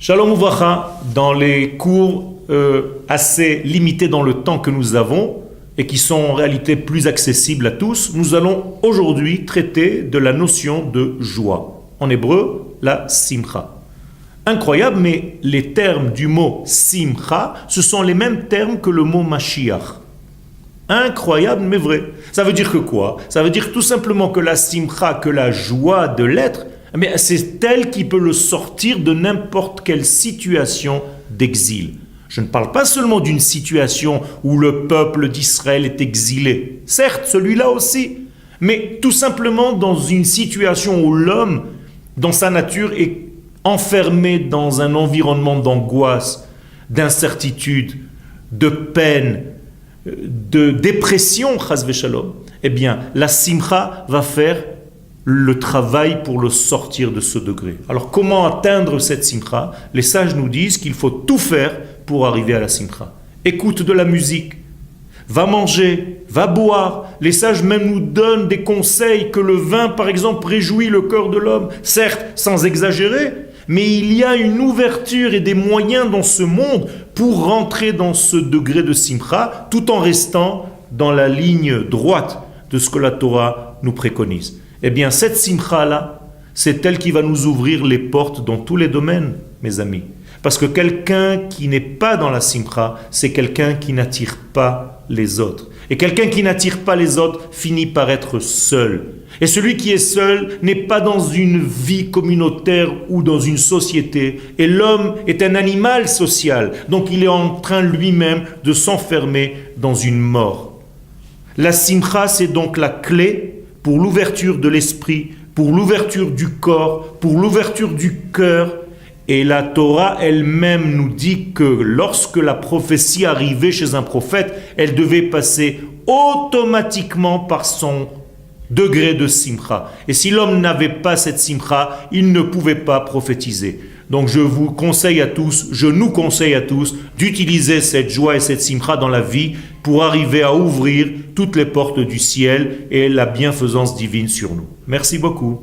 Shalom Uvracha, dans les cours assez limités dans le temps que nous avons et qui sont en réalité plus accessibles à tous, nous allons aujourd'hui traiter de la notion de joie. En hébreu, la simcha. Incroyable, mais les termes du mot simcha, ce sont les mêmes termes que le mot Mashiach. Incroyable, mais vrai. Ça veut dire que quoi? Ça veut dire tout simplement que la simcha, que la joie de l'être, mais c'est elle qui peut le sortir de n'importe quelle situation d'exil. Je ne parle pas seulement d'une situation où le peuple d'Israël est exilé. Certes, celui-là aussi. Mais tout simplement dans une situation où l'homme, dans sa nature, est enfermé dans un environnement d'angoisse, d'incertitude, de peine, de dépression, chas v'shalom. Eh bien, la simcha va faire le travail pour le sortir de ce degré. Alors comment atteindre cette simcha? Les sages nous disent qu'il faut tout faire pour arriver à la simcha. Écoute de la musique, va manger, va boire. Les sages même nous donnent des conseils que le vin, par exemple, réjouit le cœur de l'homme. Certes, sans exagérer, mais il y a une ouverture et des moyens dans ce monde pour rentrer dans ce degré de simcha, tout en restant dans la ligne droite de ce que la Torah nous préconise. Eh bien, cette simcha-là, c'est elle qui va nous ouvrir les portes dans tous les domaines, mes amis. Parce que quelqu'un qui n'est pas dans la simcha, c'est quelqu'un qui n'attire pas les autres. Et quelqu'un qui n'attire pas les autres finit par être seul. Et celui qui est seul n'est pas dans une vie communautaire ou dans une société. Et l'homme est un animal social. Donc il est en train lui-même de s'enfermer dans une mort. La simcha, c'est donc la clé pour l'ouverture de l'esprit, pour l'ouverture du corps, pour l'ouverture du cœur. Et la Torah elle-même nous dit que lorsque la prophétie arrivait chez un prophète, elle devait passer automatiquement par son degré de simcha. Et si l'homme n'avait pas cette simcha, il ne pouvait pas prophétiser. Donc je vous conseille à tous, je nous conseille à tous d'utiliser cette joie et cette simcha dans la vie pour arriver à ouvrir toutes les portes du ciel et la bienfaisance divine sur nous. Merci beaucoup.